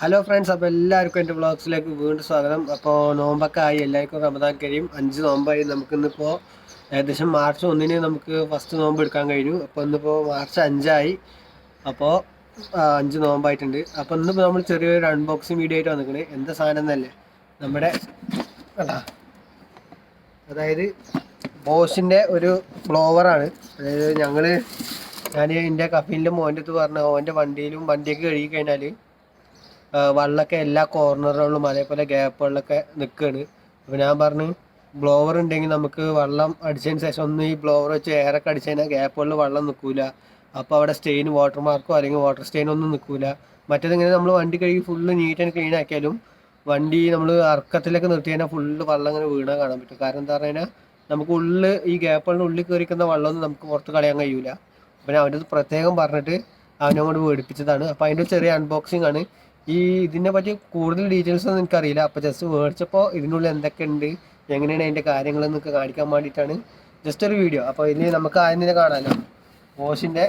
Hello friends, അപ്പോൾ എല്ലാവർക്കും എൻ്റെ വ്ളോഗ്സിലേക്ക് വീണ്ടും സ്വാഗതം. അപ്പോൾ നോമ്പൊക്കെ ആയി, എല്ലാവർക്കും റമദാൻ കരീം. 5 നോമ്പായി. നമുക്കിന്നിപ്പോൾ ഏകദേശം മാർച്ച് 1 നമുക്ക് ഫസ്റ്റ് നോമ്പ് എടുക്കാൻ കഴിഞ്ഞു. അപ്പോൾ ഇന്നിപ്പോൾ മാർച്ച് 5 അപ്പോൾ 5 നോമ്പായിട്ടുണ്ട്. അപ്പോൾ ഇന്നിപ്പോൾ നമ്മൾ ചെറിയൊരു അൺബോക്സിങ് വീഡിയോ ആയിട്ട് വന്നിരിക്കുന്നത്. എന്താ സാധനം എന്നല്ലേ, നമ്മുടെ അതായത് ബോഷിൻ്റെ ഒരു ബ്ലോവറാണ്. അതായത് ഞാൻ എൻ്റെ കഫീലിൻ്റെ മോൻ്റെ അടുത്ത് പറഞ്ഞു, ഓൻ്റെ വണ്ടിയൊക്കെ കഴുകി കഴിഞ്ഞാൽ വെള്ളമൊക്കെ എല്ലാ കോർണറുകളിലും അതേപോലെ ഗ്യാപ്പുകളിലൊക്കെ നിൽക്കുകയാണ്. അപ്പോൾ ഞാൻ പറഞ്ഞു, ബ്ലോവർ ഉണ്ടെങ്കിൽ നമുക്ക് വെള്ളം അടിച്ചതിന് ശേഷം ഒന്ന് ഈ ബ്ലോവർ വെച്ച് എയറൊക്കെ അടിച്ചു കഴിഞ്ഞാൽ ഗ്യാപ്പുകളിൽ വെള്ളം നിൽക്കില്ല. അപ്പോൾ അവിടെ സ്റ്റെയിൻ, വാട്ടർ മാർക്കോ അല്ലെങ്കിൽ വാട്ടർ സ്റ്റെയിനൊന്നും നിൽക്കില്ല. മറ്റേതിങ്ങനെ നമ്മൾ വണ്ടി കഴുകി ഫുള്ള് നീറ്റ് ആൻഡ് ക്ലീൻ ആക്കിയാലും വണ്ടി നമ്മൾ ഇറക്കത്തിലൊക്കെ നിർത്തി കഴിഞ്ഞാൽ ഫുള്ള് വെള്ളം ഇങ്ങനെ വീണാൽ കാണാൻ പറ്റും. കാരണം എന്താ പറഞ്ഞു കഴിഞ്ഞാൽ നമുക്ക് ഈ ഗ്യാപ്പുകളുടെ ഉള്ളിൽ കയറിക്കുന്ന വെള്ളമൊന്നും നമുക്ക് പുറത്ത് കളയാൻ കഴിയില്ല. അപ്പോൾ ഞാൻ അവൻ്റെ പ്രത്യേകം പറഞ്ഞിട്ട് അവനെ കൊണ്ട് മേടിപ്പിച്ചതാണ്. അപ്പോൾ അതിൻ്റെ ചെറിയ അൺബോക്സിങ് ആണ്. ഇതിനെ പറ്റി കൂടുതൽ ഡീറ്റെയിൽസ് ഒന്നും എനിക്കറിയില്ല. അപ്പോൾ ജസ്റ്റ് മേടിച്ചപ്പോൾ ഇതിനുള്ളിൽ എന്തൊക്കെ ഉണ്ട്, എങ്ങനെയാണ് അതിൻ്റെ കാര്യങ്ങളെന്നൊക്കെ കാണിക്കാൻ വേണ്ടിയിട്ടാണ് ജസ്റ്റ് ഒരു വീഡിയോ. അപ്പോൾ ഇതിന് നമുക്ക് ആദ്യം തന്നെ കാണാമല്ലോ, ബോഷിൻ്റെ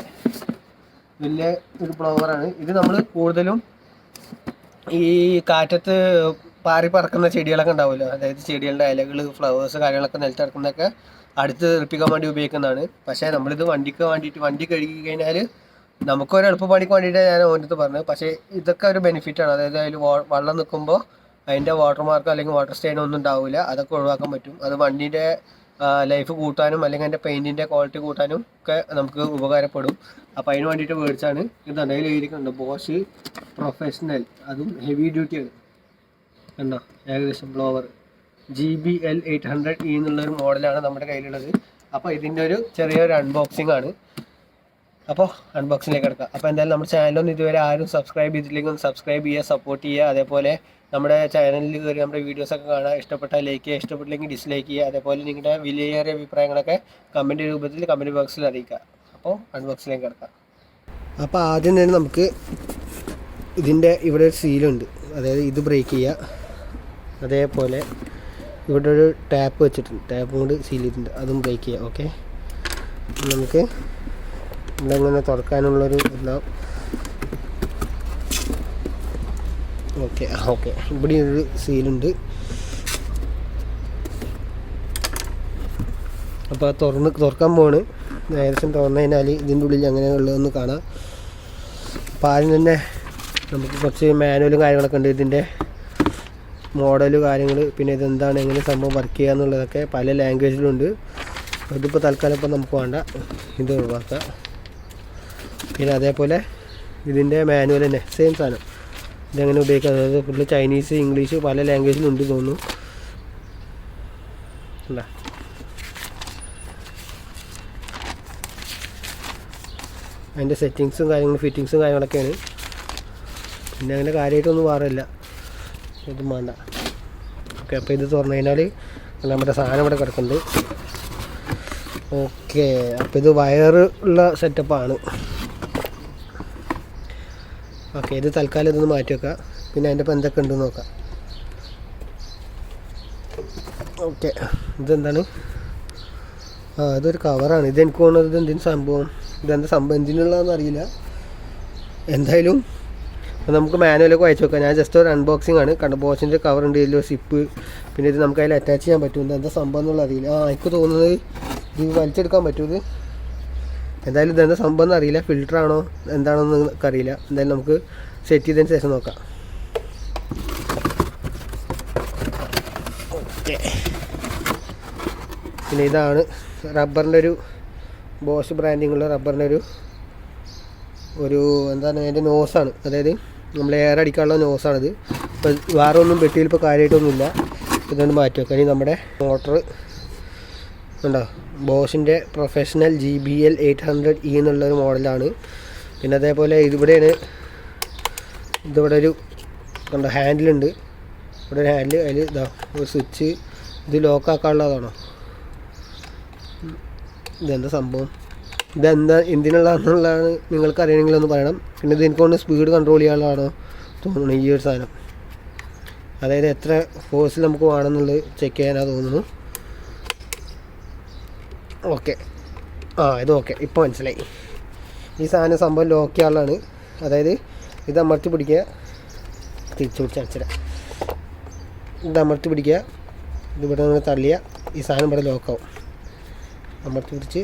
വലിയ ഒരു ബ്ലോവറാണ് ഇത്. നമ്മൾ കൂടുതലും ഈ കാറ്റത്ത് പാറി പറക്കുന്ന ചെടികളൊക്കെ ഉണ്ടാവുമല്ലോ, അതായത് ചെടികളുടെ ഇലകൾ, ഫ്ലവേഴ്സ്, കാര്യങ്ങളൊക്കെ നിലത്തിറക്കുന്നതൊക്കെ അടുത്ത് തെറിപ്പിക്കാൻ വേണ്ടി ഉപയോഗിക്കുന്നതാണ്. പക്ഷേ നമ്മളിത് വണ്ടിക്ക് വേണ്ടിയിട്ട് വണ്ടി കഴുകി കഴിഞ്ഞാൽ നമുക്കൊരു എളുപ്പപ്പണിക്ക് വേണ്ടിയിട്ടാണ് ഞാൻ ഓൻ്റെ പറഞ്ഞത്. പക്ഷേ ഇതൊക്കെ ഒരു ബെനിഫിറ്റാണ്. അതായത് അതിൽ വെള്ളം നിൽക്കുമ്പോൾ അതിൻ്റെ വാട്ടർ മാർക്ക് അല്ലെങ്കിൽ വാട്ടർ സ്റ്റെയിൻ ഒന്നും ഉണ്ടാവില്ല. അതൊക്കെ ഒഴിവാക്കാൻ പറ്റും. അത് വണ്ടീൻ്റെ ലൈഫ് കൂട്ടാനും അല്ലെങ്കിൽ അതിൻ്റെ പെയിൻറ്റിൻ്റെ ക്വാളിറ്റി കൂട്ടാനും ഒക്കെ നമുക്ക് ഉപകാരപ്പെടും. അപ്പോൾ അതിന് വേണ്ടിയിട്ട് മേടിച്ചാണ്. ഇത് എന്തെങ്കിലും എഴുതിയിട്ടുണ്ട്, ബോഷ് പ്രൊഫഷണൽ, അതും ഹെവി ഡ്യൂട്ടിയാണ്. കണ്ടോ, ഏകദേശം ബ്ലോവർ GBL 800E എന്നുള്ളൊരു മോഡലാണ് നമ്മുടെ കയ്യിലുള്ളത്. അപ്പോൾ ഇതിൻ്റെ ഒരു ചെറിയൊരു അൺബോക്സിംഗ് ആണ്. അപ്പോൾ അൺബോക്സിങ്ങിലേക്ക് കിടക്കാം. അപ്പോൾ എന്തായാലും നമ്മുടെ ചാനലൊന്നും ഇതുവരെ ആരും സബ്സ്ക്രൈബ് ചെയ്തില്ലെങ്കിൽ ഒന്ന് സബ്സ്ക്രൈബ് ചെയ്യുക, സപ്പോർട്ട് ചെയ്യുക. അതേപോലെ നമ്മുടെ ചാനലിൽ കയറി നമ്മുടെ വീഡിയോസൊക്കെ കാണുക. ഇഷ്ടപ്പെട്ടാൽ ലൈക്ക് ചെയ്യുക, ഇഷ്ടപ്പെട്ടില്ലെങ്കിൽ ഡിസ്ലൈക്ക് ചെയ്യുക. അതേപോലെ നിങ്ങളുടെ വിലയേറിയ അഭിപ്രായങ്ങളൊക്കെ കമൻറ്റ് രൂപത്തിൽ കമൻറ്റ് ബോക്സിൽ അറിയിക്കുക. അപ്പോൾ അൺബോക്സിലേക്ക് കിടക്കാം. അപ്പോൾ ആദ്യം തന്നെ നമുക്ക് ഇതിൻ്റെ ഇവിടെ ഒരു സീലുണ്ട്, അതായത് ഇത് ബ്രേക്ക് ചെയ്യുക. അതേപോലെ ഇവിടെ ഒരു ടാപ്പ് വെച്ചിട്ടുണ്ട്, ടാപ്പും കൊണ്ട് സീൽ ചെയ്തിട്ടുണ്ട്, അതും ബ്രേക്ക് ചെയ്യുക. ഓക്കെ, നമുക്ക് ഇവിടെ ഇങ്ങനെ തുറക്കാനുള്ളൊരു എല്ലാം. ഓക്കെ ഇവിടെ ഒരു സീലുണ്ട്. അപ്പോൾ തുറക്കാൻ പോവാണ്. ഏകദേശം തുറന്നു കഴിഞ്ഞാൽ ഇതിൻ്റെ ഉള്ളിൽ അങ്ങനെയുള്ളതൊന്ന് കാണാം. അപ്പോൾ ആദ്യം തന്നെ നമുക്ക് കുറച്ച് മാനുവലും കാര്യങ്ങളൊക്കെ ഉണ്ട്, ഇതിൻ്റെ മോഡല് കാര്യങ്ങൾ, പിന്നെ ഇതെന്താണ്, എങ്ങനെ സംഭവം വർക്ക് ചെയ്യുക എന്നുള്ളതൊക്കെ പല ലാംഗ്വേജിലുണ്ട്. ഇതിപ്പോൾ തൽക്കാലം ഇപ്പോൾ നമുക്ക് വേണ്ട, ഇത് ഒഴിവാക്കാം. പിന്നെ അതേപോലെ ഇതിൻ്റെ മാനുവൽ തന്നെ സെയിം സാധനം, ഇതെങ്ങനെ ഉപയോഗിക്കുക, അതായത് ഫുള്ള് ചൈനീസ്, ഇംഗ്ലീഷ്, പല ലാംഗ്വേജിലുണ്ട് തോന്നുന്നു. അല്ല, അതിൻ്റെ സെറ്റിങ്സും കാര്യങ്ങളും ഫിറ്റിങ്സും കാര്യങ്ങളൊക്കെയാണ്. പിന്നെ അങ്ങനെ കാര്യമായിട്ടൊന്നും മാറില്ല, ഇതും വേണ്ട. ഓക്കെ, അപ്പോൾ ഇത് തുറന്നു കഴിഞ്ഞാൽ നമ്മുടെ സാധനം ഇവിടെ കിടക്കുന്നുണ്ട്. ഓക്കെ, അപ്പോൾ ഇത് വയറുള്ള സെറ്റപ്പാണ്. ഓക്കെ, ഇത് തൽക്കാലം ഇതൊന്ന് മാറ്റി വെക്കാം. പിന്നെ അതിൻ്റെ ഇപ്പോൾ എന്തൊക്കെ ഉണ്ടെന്ന് നോക്കാം. ഓക്കെ, ഇതെന്താണ്? ഇതൊരു കവറാണ്. ഇതെനിക്ക് തോന്നുന്നത് എന്തിന് സംഭവം, ഇതെന്താ സംഭവം, എന്തിനുള്ളതെന്ന് അറിയില്ല. എന്തായാലും നമുക്ക് മാനുവലൊക്കെ വായിച്ച് നോക്കാം. ഞാൻ ജസ്റ്റ് ഒരു അൺബോക്സിംഗ് ആണ്. കണ്ട ബോസിൻ്റെ കവറുണ്ട്, ഇതിലോ സിപ്പ്, പിന്നെ ഇത് നമുക്ക് അതിൽ അറ്റാച്ച് ചെയ്യാൻ പറ്റും. എന്താ സംഭവം എന്നുള്ള അറിയില്ല. എനിക്ക് തോന്നുന്നത് ഇത് വലിച്ചെടുക്കാൻ പറ്റും. ഇത് എന്തായാലും ഇതെന്താ സംഭവം എന്ന് അറിയില്ല, ഫിൽറ്ററാണോ എന്താണോന്ന് നമുക്ക് അറിയില്ല. എന്തായാലും നമുക്ക് സെറ്റ് ചെയ്തതിന് ശേഷം നോക്കാം. ഓക്കെ, പിന്നെ ഇതാണ് റബ്ബറിൻ്റെ ഒരു ബോഷ് ബ്രാൻഡിങ്ങുള്ള റബ്ബറിൻ്റെ ഒരു എന്താണ് അതിൻ്റെ നോസാണ്, അതായത് നമ്മൾ എയർ അടിക്കാനുള്ള നോസാണിത്. ഇപ്പോൾ വേറെ ഒന്നും പെട്ടിയിൽ ഇപ്പോൾ കാര്യമായിട്ടൊന്നുമില്ല. ഇതുകൊണ്ട് മാറ്റി വെക്കാം. ഇനി നമ്മുടെ മോട്ടർ ഉണ്ടോ, ബോഷിൻ്റെ പ്രൊഫഷണൽ GBL 800E എന്നുള്ളൊരു മോഡലാണ്. പിന്നെ അതേപോലെ ഇതിവിടെ ഒരു കണ്ടോ ഹാൻഡിലുണ്ട്, ഇവിടെ ഒരു ഹാൻഡിൽ, അതിൽ ഇതാ ഒരു സ്വിച്ച്. ഇത് ലോക്കാക്കാനുള്ളതാണോ, ഇതെന്താ സംഭവം, ഇതെന്താ എന്തിനുള്ളതെന്നുള്ളതാണ് നിങ്ങൾക്ക് അറിയണമെങ്കിൽ ഒന്ന് പറയണം. പിന്നെ ഇത് എനിക്കൊന്ന് സ്പീഡ് കൺട്രോൾ ചെയ്യാനുള്ളതാണോ തോന്നുന്നു ഈ ഒരു സാധനം, അതായത് എത്ര ഫോഴ്സിൽ നമുക്ക് വേണമെന്നുള്ളത് ചെക്ക് ചെയ്യാനാണ് തോന്നുന്നു. ഓക്കെ, ഇത് ഓക്കെ, ഇപ്പോൾ മനസ്സിലായി. ഈ സാധനം സംഭവം ലോക്ക് ചെയ്യാനുള്ളതാണ്. അതായത് ഇത് അമർത്തി പിടിക്കുക, തിരിച്ചു പിടിച്ച് കാണിച്ചുതരാം. ഇത് അമർത്തി പിടിക്കുക, ഇതിവിടെ നിന്ന് തള്ളിയ ഈ സാധനം ഇവിടെ ലോക്കാവും. അമർത്തി പിടിച്ച്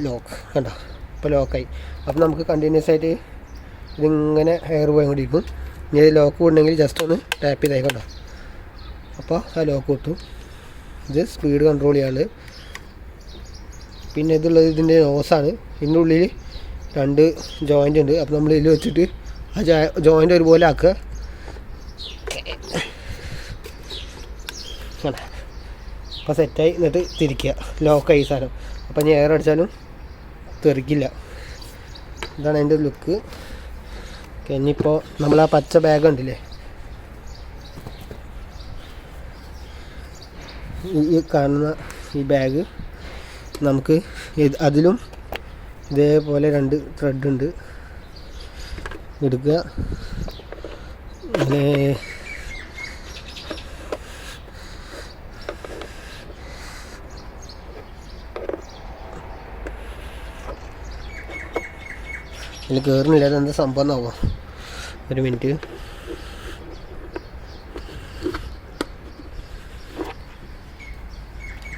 ലോക്ക് കണ്ടോ, ഇപ്പോൾ ലോക്കായി. അപ്പോൾ നമുക്ക് കണ്ടിന്യൂസ് ആയിട്ട് ഇതിങ്ങനെ ഹെയർ പോയിക്കൊണ്ടിരിക്കും. ഇനി ഇത് ലോക്ക് വിടണമെങ്കിൽ ജസ്റ്റ് ഒന്ന് ടാപ്പ് ചെയ്താൽ കണ്ടോ, അപ്പോൾ ആ ലോക്ക് കിട്ടും. ഇത് സ്പീഡ് കൺട്രോൾ ചെയ്യാനുള്ളത്. പിന്നെ ഇതുള്ളത് ഇതിൻ്റെ നോസാണ്. ഇതിൻ്റെ ഉള്ളിൽ 2 ജോയിൻ്റ് ഉണ്ട്. അപ്പോൾ നമ്മൾ ഇതിൽ വെച്ചിട്ട് ആ ജോയിൻ്റ് ഒരുപോലെ ആക്കുക. അപ്പോൾ സെറ്റായി. എന്നിട്ട് തിരിക്കുക, ലോക്കായി സാധനം. അപ്പോൾ ഞാൻ എയർ അടിച്ചാലും തെറിക്കില്ല. ഇതാണ് അതിൻ്റെ ലുക്ക്. ഇനിയിപ്പോൾ നമ്മൾ ആ പച്ച ബാഗ് ഉണ്ടല്ലേ, ഈ കാണുന്ന ഈ ബാഗ് നമുക്ക് അതിലും ഇതേപോലെ 2 ത്രെഡ് ഉണ്ട്. എടുക്കുക, അങ്ങനെ ഇതിൽ കയറുന്നില്ല. അതെന്താ സംഭവം എന്നാവോ, ഒരു മിനിറ്റ്.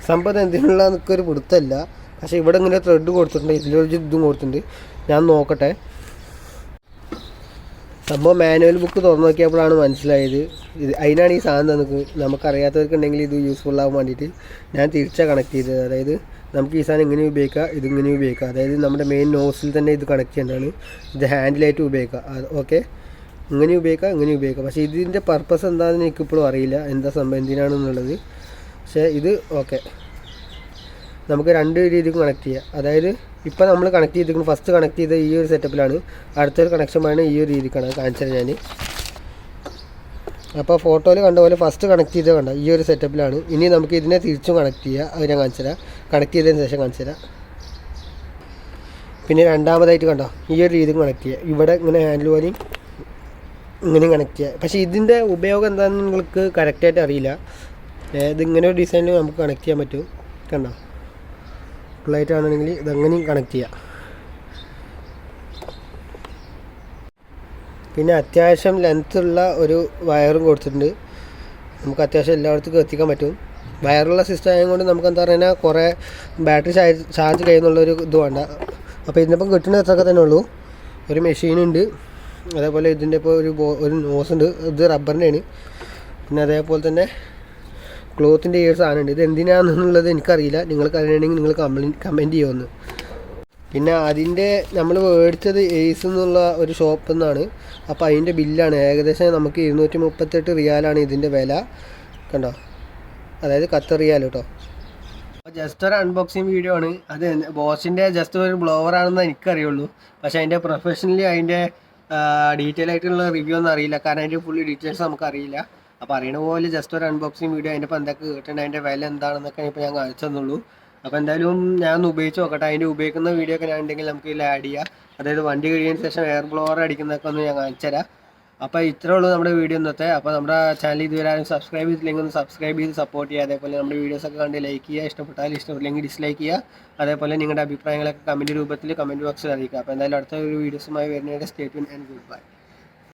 സംഭവം എന്തിനുള്ള എനിക്കൊരു പിടുത്തമല്ല. പക്ഷേ ഇവിടെ ഇങ്ങനെ ത്രെഡ് കൊടുത്തിട്ടുണ്ട്, ഇതിലൊരു ഇതും കൊടുത്തിട്ടുണ്ട്. ഞാൻ നോക്കട്ടെ. സംഭവം മാനുവൽ ബുക്ക് തുറന്നു നോക്കിയപ്പോഴാണ് മനസ്സിലായത്. അതിനാണ് ഈ സാധനം നമുക്കറിയാത്തവർക്കുണ്ടെങ്കിൽ ഇത് യൂസ്ഫുൾ ആകാൻ വേണ്ടിയിട്ട് ഞാൻ തിരിച്ചാണ് കണക്ട് ചെയ്തത്. അതായത് നമുക്ക് ഈ സാധനം ഇങ്ങനെ ഉപയോഗിക്കാം, ഇതിങ്ങനെ ഉപയോഗിക്കാം. അതായത് നമ്മുടെ മെയിൻ നോസിൽ തന്നെ ഇത് കണക്ട് ചെയ്യേണ്ടതാണ്. ഇത് ഹാൻഡിലായിട്ട് ഉപയോഗിക്കാം. ഓക്കെ, ഇങ്ങനെ ഉപയോഗിക്കാം, ഇങ്ങനെ ഉപയോഗിക്കാം. പക്ഷേ ഇതിൻ്റെ പർപ്പസ് എന്താണെന്ന് എനിക്കിപ്പോഴും അറിയില്ല, എന്താ സംഭവം എന്തിനാണെന്നുള്ളത്. പക്ഷേ ഇത് ഓക്കെ, നമുക്ക് 2 രീതിക്കും കണക്ട് ചെയ്യാം. അതായത് ഇപ്പോൾ നമ്മൾ കണക്ട് ചെയ്തിരിക്കുന്നത് ഫസ്റ്റ് കണക്ട് ചെയ്ത ഈ ഒരു സെറ്റപ്പിലാണ്. അടുത്തൊരു കണക്ഷൻ പറയുന്നത് ഈ ഒരു രീതിക്കാണ് കാണിച്ചത് ഞാൻ. അപ്പോൾ ഫോട്ടോയിൽ കണ്ട പോലെ ഫസ്റ്റ് കണക്ട് ചെയ്തത് കണ്ട ഈ ഒരു സെറ്റപ്പിലാണ്. ഇനി നമുക്ക് ഇതിനെ തിരിച്ചും കണക്ട് ചെയ്യുക. അത് ഞാൻ കാണിച്ചു തരാം, കണക്ട് ചെയ്തതിന് ശേഷം കാണിച്ചു തരാം. പിന്നെ രണ്ടാമതായിട്ട് കണ്ടോ ഈ ഒരു രീതിക്ക് കണക്ട് ചെയ്യുക. ഇവിടെ ഇങ്ങനെ ഹാൻഡിൽ പോലെയും ഇങ്ങനെയും കണക്ട് ചെയ്യുക. പക്ഷേ ഇതിൻ്റെ ഉപയോഗം എന്താണെന്ന് നിങ്ങൾക്ക് കറക്റ്റായിട്ട് അറിയില്ല. ഇതിങ്ങനെ ഒരു ഡിസൈനിൽ നമുക്ക് കണക്ട് ചെയ്യാൻ പറ്റും. കണ്ടോ, ഫുള്ളായിട്ട് ആണെങ്കിൽ ഇതങ്ങനെയും കണക്ട് ചെയ്യാം. പിന്നെ അത്യാവശ്യം ലെങ്ത്തുള്ള ഒരു വയറും കൊടുത്തിട്ടുണ്ട്. നമുക്ക് അത്യാവശ്യം എല്ലായിടത്തും എത്തിക്കാൻ പറ്റും. വയറുള്ള സിസ്റ്റം ആയതുകൊണ്ട് നമുക്ക് എന്താ പറയുക, കുറേ ബാറ്ററി ചാർജ് കഴിയുന്നുള്ളൊരു ഇത് വേണ്ട. അപ്പോൾ ഇതിനിപ്പം കിട്ടുന്ന അത്രയൊക്കെ തന്നെ ഉള്ളൂ. ഒരു മെഷീനുണ്ട്, അതേപോലെ ഇതിൻ്റെ ഇപ്പോൾ ഒരു നോസുണ്ട്. ഇത് റബ്ബറിൻ്റെയാണ്. പിന്നെ അതേപോലെ തന്നെ ക്ലോത്തിൻ്റെ ഈ ഒരു സാധനമുണ്ട്. ഇത് എന്തിനാണെന്നുള്ളത് എനിക്കറിയില്ല. നിങ്ങൾക്ക് അറിയണമെങ്കിൽ നിങ്ങൾ കമൻറ്റ് ചെയ്യുമെന്ന്. പിന്നെ അതിൻ്റെ നമ്മൾ മേടിച്ചത് എയ്സ് എന്നുള്ള ഒരു ഷോപ്പിൽ നിന്നാണ്. അപ്പോൾ അതിൻ്റെ ബില്ലാണ് ഏകദേശം നമുക്ക് 238 റിയാലാണ് ഇതിൻ്റെ വില. കണ്ടോ, അതായത് 10 റിയാൽ കേട്ടോ. അപ്പോൾ ജസ്റ്റ് ഒരു അൺബോക്സിങ് വീഡിയോ ആണ്. അത് ബോസിൻ്റെ ജസ്റ്റ് ഒരു ബ്ലോവർ ആണെന്ന് എനിക്കറിയുള്ളൂ. പക്ഷേ അതിൻ്റെ പ്രൊഫഷണലി അതിൻ്റെ ഡീറ്റെയിൽ ആയിട്ടുള്ള റിവ്യൂ ഒന്നും അറിയില്ല. കാരണം അതിൻ്റെ ഫുൾ ഡീറ്റെയിൽസ് നമുക്കറിയില്ല. അപ്പോൾ അറിയണ പോലെ ജസ്റ്റ് ഒരു അൺബോക്സിങ് വീഡിയോ, അതിൻ്റെ ഇപ്പോൾ എന്തൊക്കെ കേട്ടിട്ടുണ്ട്, അതിൻ്റെ വില എന്താണെന്നൊക്കെ ഇപ്പോൾ ഞാൻ കാണിച്ചു തന്നുള്ളൂ. അപ്പോൾ എന്തായാലും ഞാൻ ഒന്ന് ഉപയോഗിച്ച് നോക്കട്ടെ. അതിൻ്റെ ഉപയോഗിക്കുന്ന വീഡിയോ ഒക്കെ ഞാൻ ഉണ്ടെങ്കിൽ നമുക്ക് ഇതിൽ ആഡ് ചെയ്യാം. അതായത് വണ്ടി കഴിയുന്നതിന് ശേഷം എയർ ബ്ലോവർ അടിക്കുന്നതൊക്കെ ഒന്ന് ഞാൻ കാണിച്ചു തരാം. അപ്പോൾ ഇത്രേ ഉള്ളൂ നമ്മുടെ വീഡിയോ ഇന്നത്തെ. അപ്പോൾ നമ്മുടെ ചാനൽ ഇതുവരെ ആരും സബ്സ്ക്രൈബ് ചെയ്തില്ലെങ്കിൽ ഒന്ന് സബ്സ്ക്രൈബ് ചെയ്ത് സപ്പോർട്ട് ചെയ്യുക. അതേപോലെ നമ്മുടെ വീഡിയോസൊക്കെ കണ്ട് ലൈക്ക് ചെയ്യുക, ഇഷ്ടപ്പെട്ടാൽ ഇഷ്ടപ്പെട്ടില്ലെങ്കിൽ ഡിസ്ലൈക്ക് ചെയ്യുക. അതേപോലെ നിങ്ങളുടെ അഭിപ്രായങ്ങളൊക്കെ കമൻറ്റ് രൂപത്തിൽ കമൻറ്റ് ബോക്സിൽ അറിയിക്കുക. അപ്പോൾ എന്തായാലും അടുത്ത ഒരു വീഡിയോസുമായി വരുന്നതിൻ്റെ stay tune and good bye.